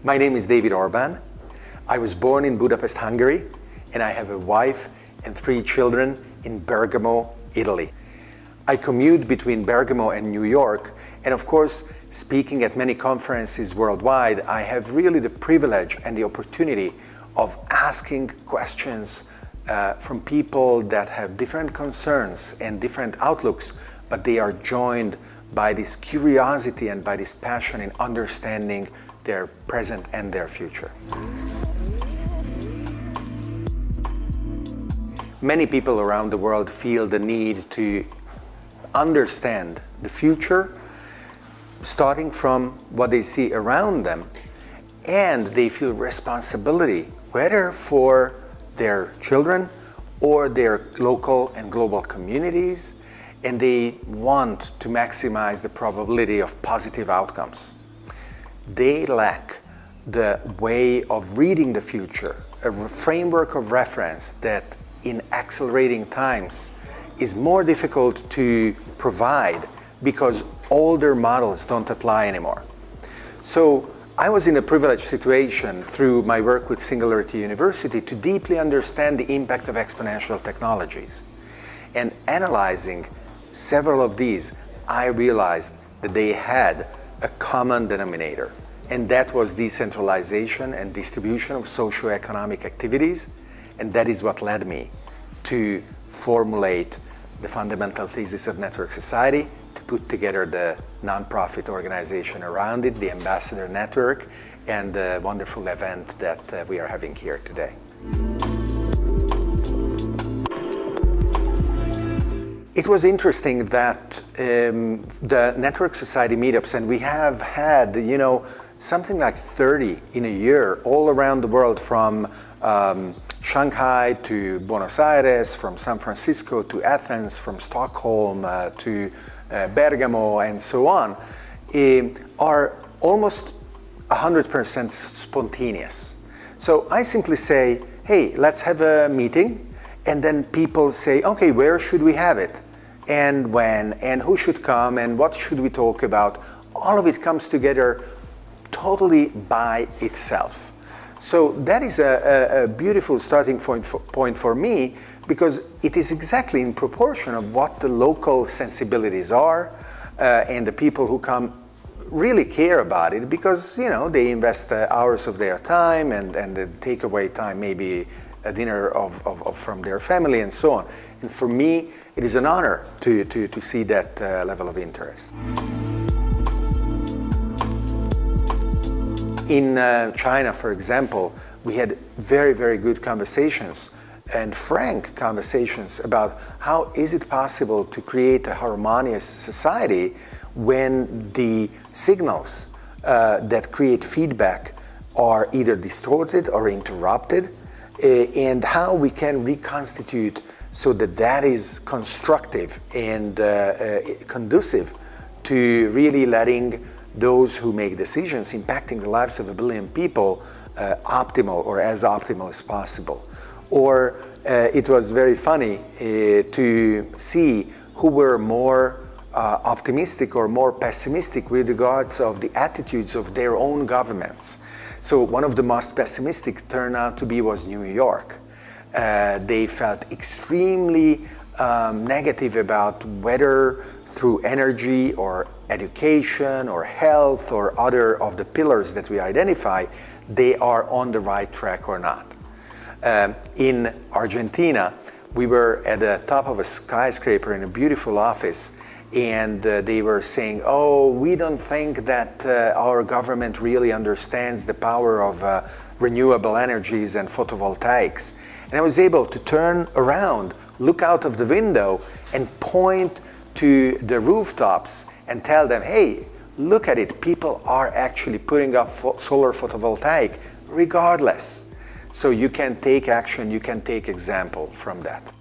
My name is David Orban. I was born in Budapest, Hungary, and I have a wife and 3 children in Bergamo, Italy. I commute between Bergamo and New York, and of course, speaking at many conferences worldwide, I have really the privilege and the opportunity of asking questions from people that have different concerns and different outlooks, but they are joined by this curiosity and by this passion in understanding their present and their future. Many people around the world feel the need to understand the future, starting from what they see around them, and they feel responsibility, whether for their children or their local and global communities, and they want to maximize the probability of positive outcomes. They lack the way of reading the future, a framework of reference that in accelerating times is more difficult to provide because older models don't apply anymore. So I was in a privileged situation through my work with Singularity University to deeply understand the impact of exponential technologies. And analyzing several of these, I realized that they had a common denominator, and that was decentralization and distribution of socioeconomic activities, and that is what led me to formulate the fundamental thesis of network society, to put together the nonprofit organization around it, the Ambassador Network, and the wonderful event that we are having here today. It was interesting that the Network Society meetups, and we have had, something like 30 in a year all around the world, from Shanghai to Buenos Aires, from San Francisco to Athens, from Stockholm to Bergamo, and so on, are almost 100% spontaneous. So I simply say, hey, let's have a meeting, and then people say, okay, where should we have it? And when, and who should come, and what should we talk about? All of it comes together totally by itself. So that is a beautiful starting point for me, because it is exactly in proportion of what the local sensibilities are, and the people who come really care about it, because they invest hours of their time, and the takeaway time maybe a dinner from their family and so on. And for me, it is an honor to see that level of interest. In China, for example, we had very, very good conversations and frank conversations about how is it possible to create a harmonious society when the signals that create feedback are either distorted or interrupted, and how we can reconstitute so that that is constructive and conducive to really letting those who make decisions impacting the lives of 1 billion people optimal, or as optimal as possible. Or it was very funny to see who were more optimistic or more pessimistic with regards of the attitudes of their own governments. So one of the most pessimistic turned out to be was New York. They felt extremely negative about whether through energy or education or health or other of the pillars that we identify, they are on the right track or not. In Argentina, we were at the top of a skyscraper in a beautiful office, and they were saying, oh, we don't think that our government really understands the power of renewable energies and photovoltaics. And I was able to turn around, look out of the window, and point to the rooftops and tell them, hey, look at it, people are actually putting up solar photovoltaic regardless. So you can take action, you can take example from that.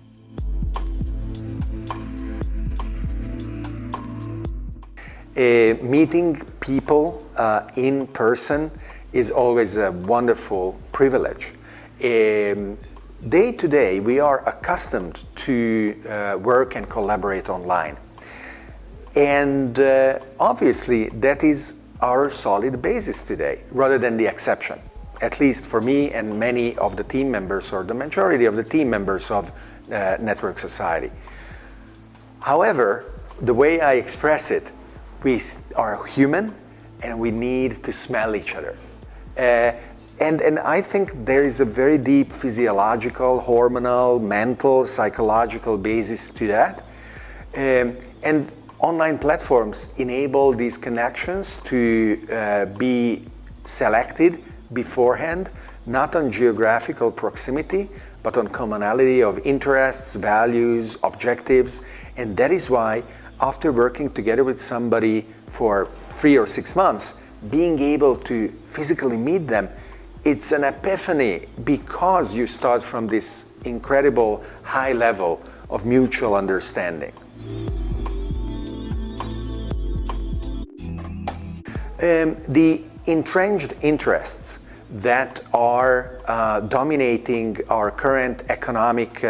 Meeting people in person is always a wonderful privilege. Day to day, we are accustomed to work and collaborate online. And obviously, that is our solid basis today, rather than the exception, at least for me and many of the team members, or the majority of the team members of Network Society. However, the way I express it, we are human and we need to smell each other. And I think there is a very deep physiological, hormonal, mental, psychological basis to that. And online platforms enable these connections to be selected beforehand, not on geographical proximity, but on commonality of interests, values, objectives. And that is why, after working together with somebody for 3 or 6 months, being able to physically meet them, it's an epiphany, because you start from this incredible high level of mutual understanding. The entrenched interests that are dominating our current economic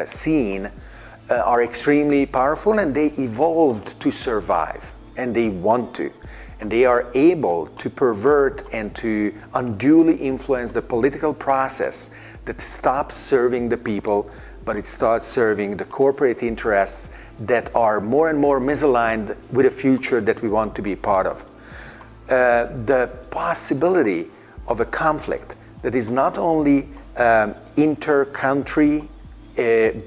scene are extremely powerful, and they evolved to survive, and they want to. And they are able to pervert and to unduly influence the political process that stops serving the people, but it starts serving the corporate interests that are more and more misaligned with a future that we want to be part of. The possibility of a conflict that is not only inter-country,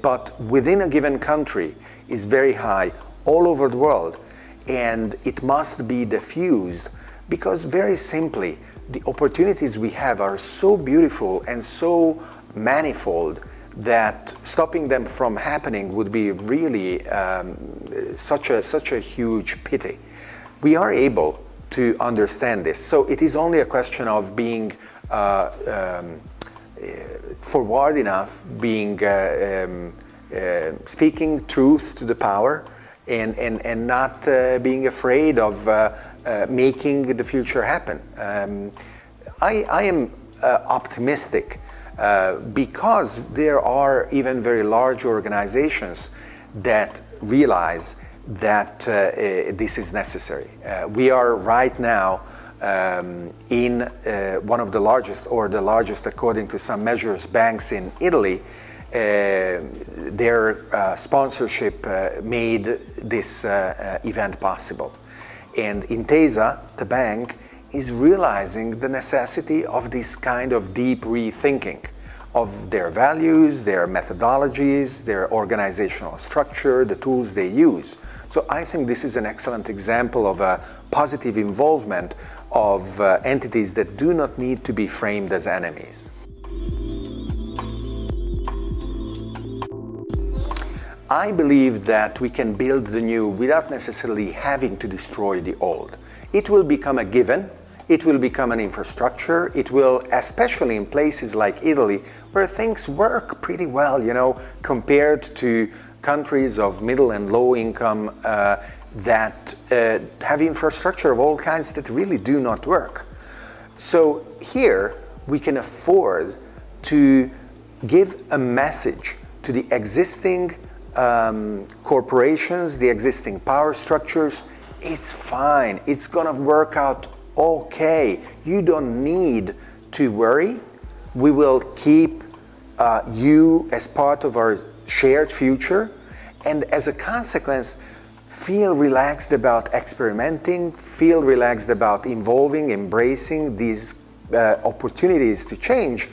but within a given country is very high all over the world. And it must be diffused, because very simply, the opportunities we have are so beautiful and so manifold that stopping them from happening would be really such a huge pity. We are able to understand this, so it is only a question of being forward enough, being speaking truth to the power, and not being afraid of making the future happen. I am optimistic because there are even very large organizations that realize that this is necessary. We are right now in one of the largest, or the largest according to some measures, banks in Italy. Their sponsorship made this event possible. And Intesa, the bank, is realizing the necessity of this kind of deep rethinking of their values, their methodologies, their organizational structure, the tools they use. So I think this is an excellent example of a positive involvement of entities that do not need to be framed as enemies. I believe that we can build the new without necessarily having to destroy the old. It will become a given, it will become an infrastructure, it will, especially in places like Italy, where things work pretty well, you know, compared to countries of middle and low income that have infrastructure of all kinds that really do not work. So here we can afford to give a message to the existing corporations, the existing power structures. It's fine, it's gonna work out okay. You don't need to worry. We will keep you as part of our shared future, and as a consequence, feel relaxed about experimenting, feel relaxed about involving, embracing these opportunities to change,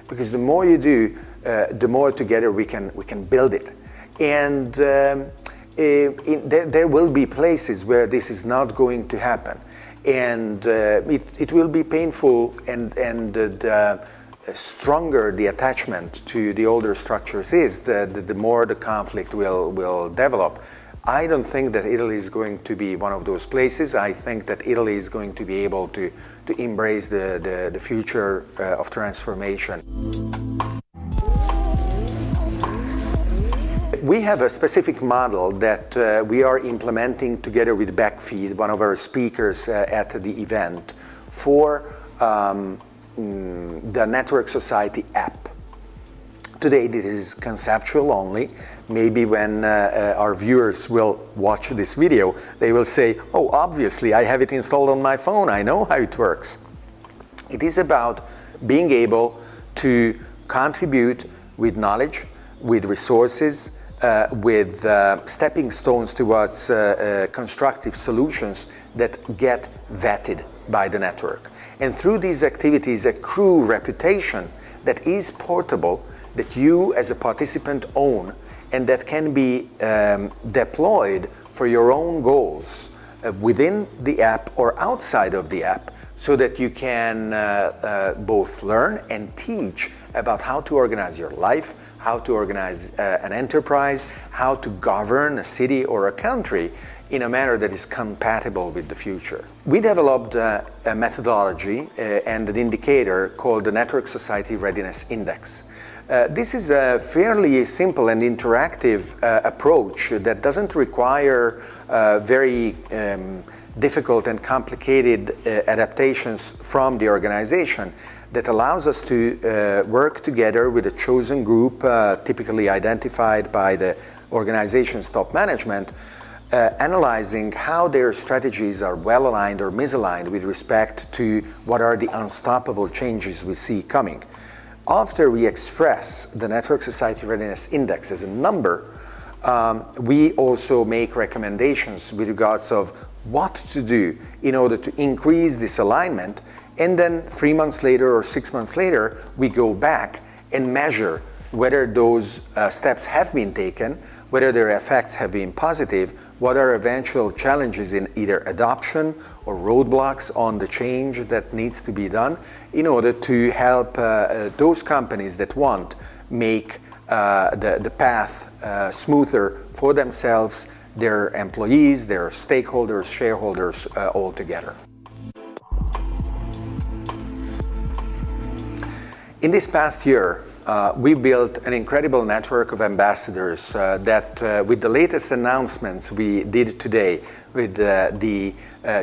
because the more you do, the more together we can build it. And there will be places where this is not going to happen, and it will be painful, and the stronger the attachment to the older structures is, the more the conflict will develop. I don't think that Italy is going to be one of those places. I think that Italy is going to be able to embrace the future of transformation. We have a specific model that we are implementing together with Backfeed, one of our speakers at the event, for the Network Society app. Today this is conceptual only. Maybe when our viewers will watch this video, they will say, oh, obviously I have it installed on my phone, I know how it works. It is about being able to contribute with knowledge, with resources, with stepping stones towards constructive solutions that get vetted by the network. And through these activities accrue reputation that is portable, that you as a participant own, and that can be deployed for your own goals within the app or outside of the app, so that you can both learn and teach about how to organize your life, how to organize an enterprise, how to govern a city or a country in a manner that is compatible with the future. We developed a methodology and an indicator called the Network Society Readiness Index. This is a fairly simple and interactive approach that doesn't require very difficult and complicated adaptations from the organization, that allows us to work together with a chosen group, typically identified by the organization's top management, analyzing how their strategies are well aligned or misaligned with respect to what are the unstoppable changes we see coming. After we express the Network Society Readiness Index as a number, we also make recommendations with regards of what to do in order to increase this alignment, and then 3 months later or 6 months later, we go back and measure whether those steps have been taken, whether their effects have been positive, what are eventual challenges in either adoption or roadblocks on the change that needs to be done, in order to help those companies that want make the path smoother for themselves, their employees, their stakeholders, shareholders, all together. In this past year, we built an incredible network of ambassadors that with the latest announcements we did today with the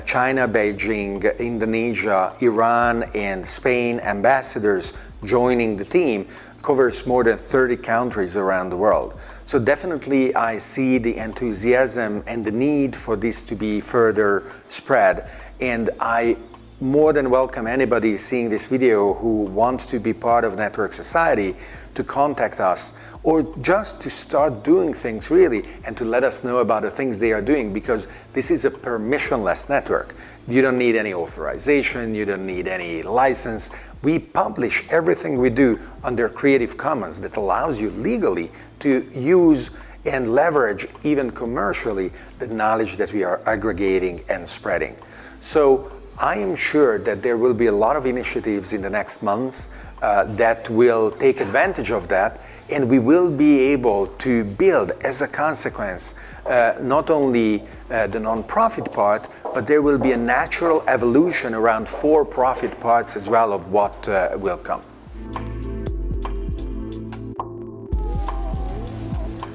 China, Beijing, Indonesia, Iran and Spain ambassadors joining the team, covers more than 30 countries around the world. So definitely I see the enthusiasm and the need for this to be further spread, and I more than welcome anybody seeing this video who wants to be part of Network Society to contact us, or just to start doing things really and to let us know about the things they are doing, because this is a permissionless network. You don't need any authorization, you don't need any license. We publish everything we do under Creative Commons that allows you legally to use and leverage, even commercially, the knowledge that we are aggregating and spreading. So I am sure that there will be a lot of initiatives in the next months that will take advantage of that, and we will be able to build, as a consequence, not only the non-profit part, but there will be a natural evolution around for-profit parts as well of what will come.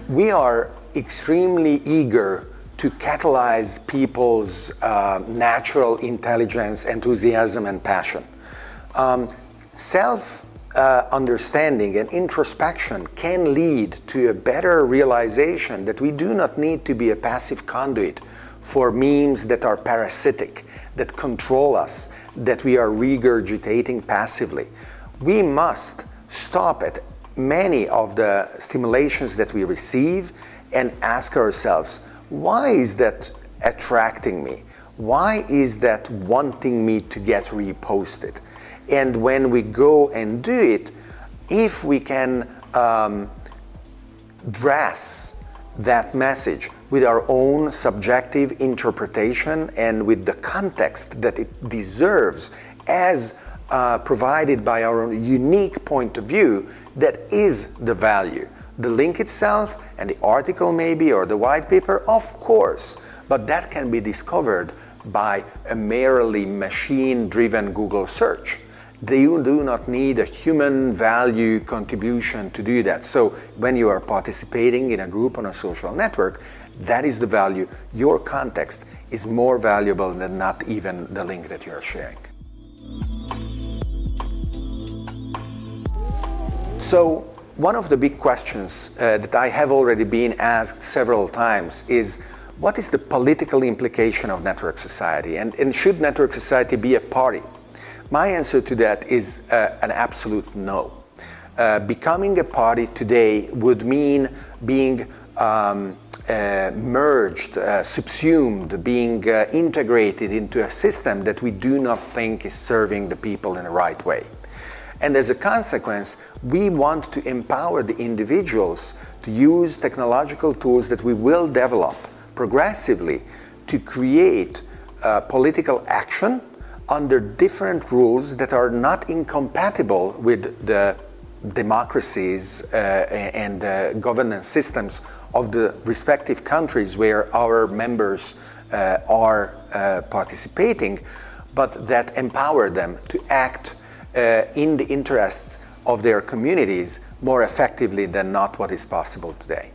We are extremely eager to catalyze people's natural intelligence, enthusiasm, and passion. Self-understanding and introspection can lead to a better realization that we do not need to be a passive conduit for memes that are parasitic, that control us, that we are regurgitating passively. We must stop at many of the stimulations that we receive and ask ourselves, why is that attracting me? Why is that wanting me to get reposted? And when we go and do it, if we can dress that message with our own subjective interpretation and with the context that it deserves, as provided by our own unique point of view, that is the value. The link itself and the article maybe, or the white paper, of course, but that can be discovered by a merely machine-driven Google search. You do not need a human value contribution to do that. So when you are participating in a group on a social network, that is the value. Your context is more valuable than not even the link that you are sharing. So one of the big questions that I have already been asked several times is, what is the political implication of network society? And should network society be a party? My answer to that is an absolute no. Becoming a party today would mean being merged, subsumed, being integrated into a system that we do not think is serving the people in the right way. And as a consequence, we want to empower the individuals to use technological tools that we will develop progressively to create political action under different rules that are not incompatible with the democracies and governance systems of the respective countries where our members are participating, but that empower them to act in the interests of their communities more effectively than not what is possible today.